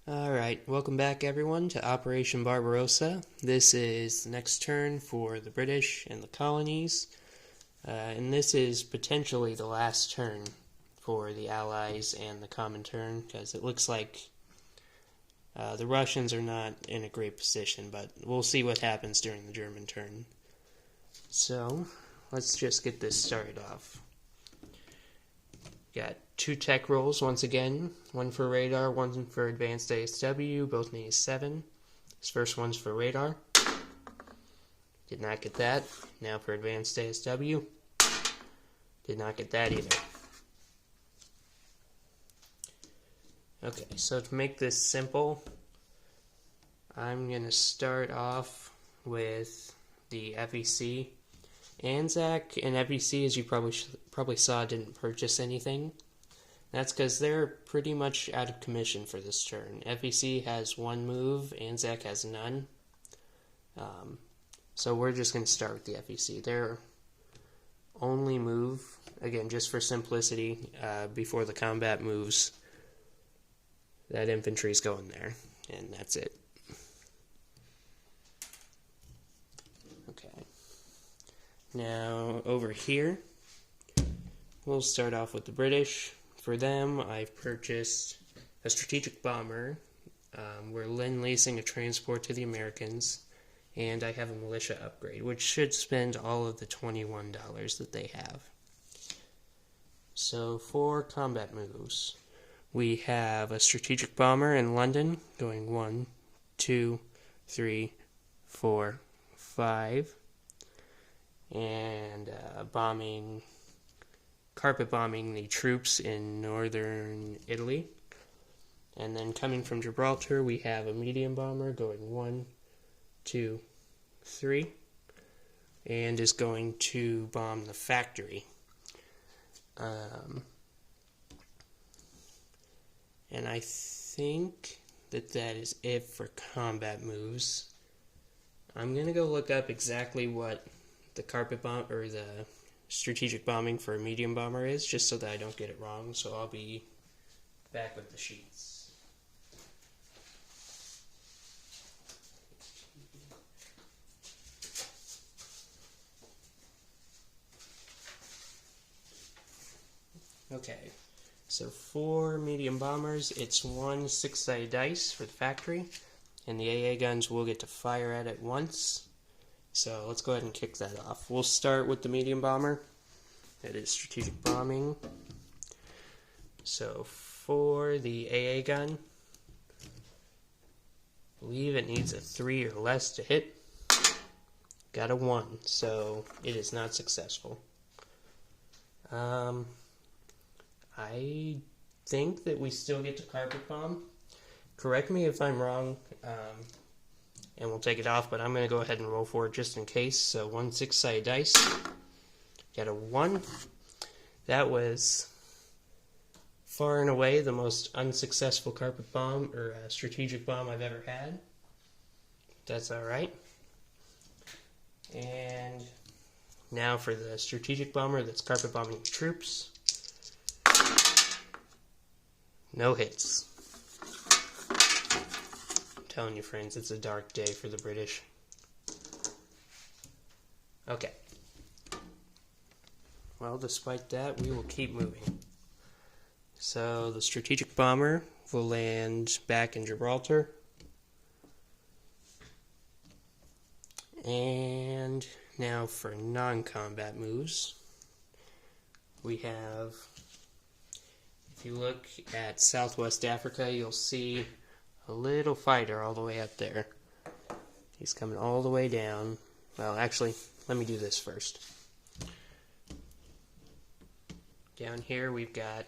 Alright, welcome back everyone to Operation Barbarossa. This is the next turn for the British and the colonies, and this is potentially the last turn for the Allies and the Comintern, because it looks like the Russians are not in a great position, but we'll see what happens during the German turn. So, let's just get this started off. Got two tech rolls once again, one for radar, one for advanced ASW, both need 7. This first one's for radar. Did not get that. Now for advanced ASW. Did not get that either. Okay, so to make this simple, I'm going to start off with the FEC. Anzac and FEC, as you probably saw, didn't purchase anything. That's because they're pretty much out of commission for this turn. FEC has 1 move, Anzac has none. So we're just going to start with the FEC. Their only move, again, just for simplicity, before the combat moves, that infantry's going there, and that's it. Okay. Now, over here, we'll start off with the British. For them, I've purchased a strategic bomber. We're lend-leasing a transport to the Americans, and I have a militia upgrade, which should spend all of the $21 that they have. So, for combat moves, we have a strategic bomber in London, going 1, 2, 3, 4, 5. And carpet bombing the troops in northern Italy. And then coming from Gibraltar, we have a medium bomber going 1, 2, 3, and is going to bomb the factory. And I think that is it for combat moves. I'm going to go look up exactly what the carpet bomb or the strategic bombing for a medium bomber is, just so that I don't get it wrong. So I'll be back with the sheets. Okay, so for medium bombers, it's 1 6-sided dice for the factory, and the AA guns will get to fire at it once. So let's go ahead and kick that off. We'll start with the medium bomber. That is strategic bombing. So for the AA gun, I believe it needs a 3 or less to hit. Got a 1, so it is not successful. I think that we still get to carpet bomb. Correct me if I'm wrong. And we'll take it off, but I'm going to go ahead and roll for it just in case. So 1 6-sided dice. Got a 1. That was far and away the most unsuccessful carpet bomb or strategic bomb I've ever had. That's alright. And now for the strategic bomber that's carpet bombing troops. No hits. Telling you, friends, it's a dark day for the British. Okay. Well, despite that, we will keep moving. So, the strategic bomber will land back in Gibraltar. And now for non-combat moves, we have, if you look at Southwest Africa, you'll see a little fighter all the way up there. He's coming all the way down. Well, actually, let me do this first. Down here we've got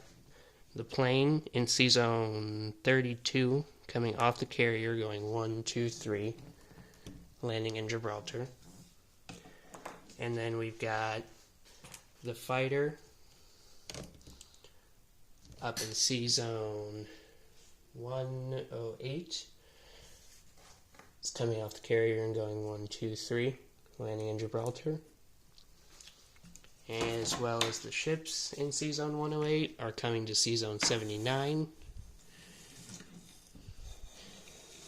the plane in C-Zone 32 coming off the carrier going 1, 2, 3, landing in Gibraltar. And then we've got the fighter up in C-Zone 108. It's coming off the carrier and going 1, 2, 3, landing in Gibraltar. As well as the ships in C-Zone 108 are coming to C-Zone 79.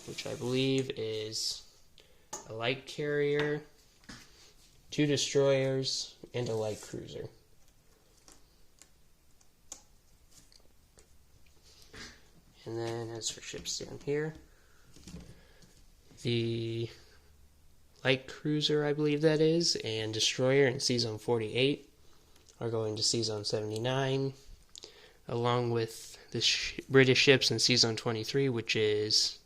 which I believe is a light carrier, 2 destroyers, and a light cruiser. And then as for ships down here, the light cruiser, I believe that is, and destroyer in C-Zone 48 are going to C-Zone 79, along with the British ships in C-Zone 23, which is,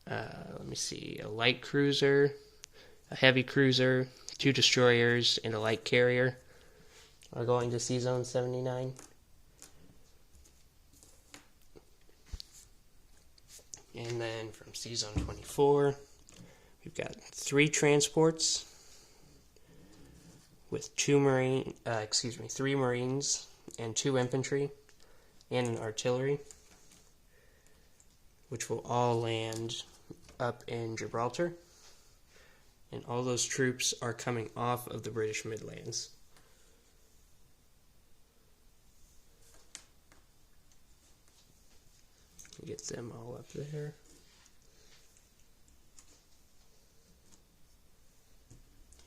a light cruiser, a heavy cruiser, 2 destroyers, and a light carrier are going to C-Zone 79. And then from C-Zone 24, we've got 3 transports with 3 Marines and 2 infantry and an artillery, which will all land up in Gibraltar. And all those troops are coming off of the British Midlands. Get them all up there.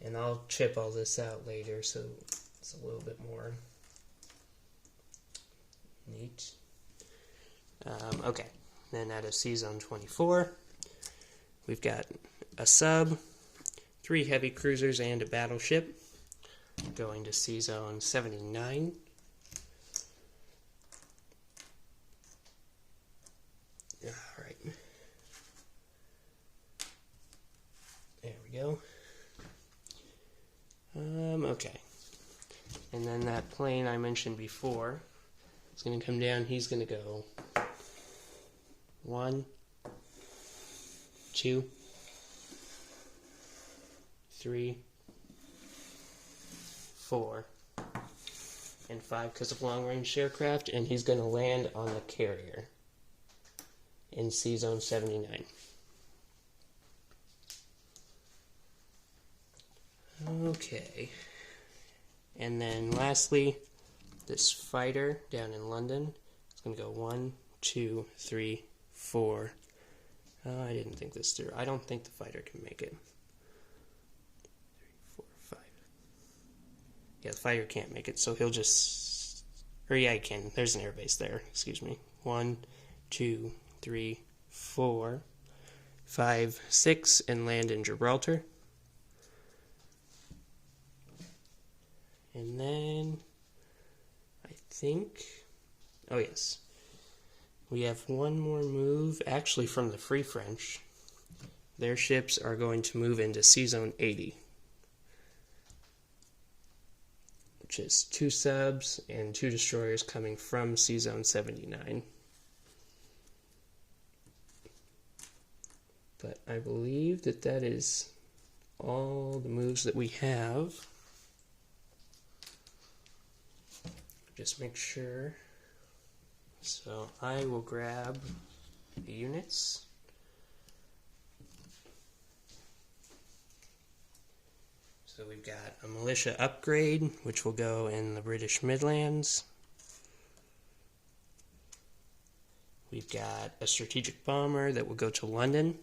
And I'll chip all this out later so it's a little bit more neat. Okay, then out of C-Zone 24, we've got a sub, 3 heavy cruisers, and a battleship going to C-Zone 79. Alright. There we go. Okay. And then that plane I mentioned before is going to come down. He's going to go 1, 2, 3, 4, and 5 because of long-range aircraft, and he's going to land on the carrier in C-Zone 79. Okay. And then lastly, this fighter down in London is going to go 1, 2, 3, 4. I didn't think this through. I don't think the fighter can make it. 3, 4, 5. Yeah, the fighter can't make it, so he'll just... Or yeah, he can. There's an airbase there. Excuse me. 1, 2, 3, 4, 5, 6, and land in Gibraltar. And then, I think, oh yes, we have one more move, actually from the Free French. Their ships are going to move into C-Zone 80, which is 2 subs and 2 destroyers coming from C-Zone 79. But I believe that that is all the moves that we have. Just make sure. So I will grab the units. So we've got a militia upgrade, which will go in the British Midlands. We've got a strategic bomber that will go to London.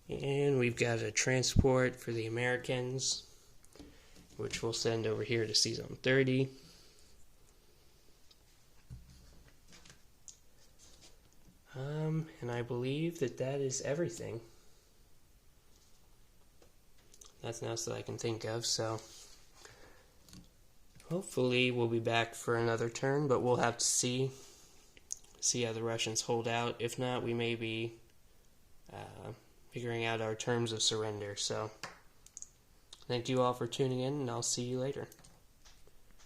And we've got a transport for the Americans, which we'll send over here to C-Zone 30. And I believe that that is everything. That's now so that I can think of, so hopefully we'll be back for another turn, but we'll have to see how the Russians hold out. If not, we may be figuring out our terms of surrender. So thank you all for tuning in, and I'll see you later.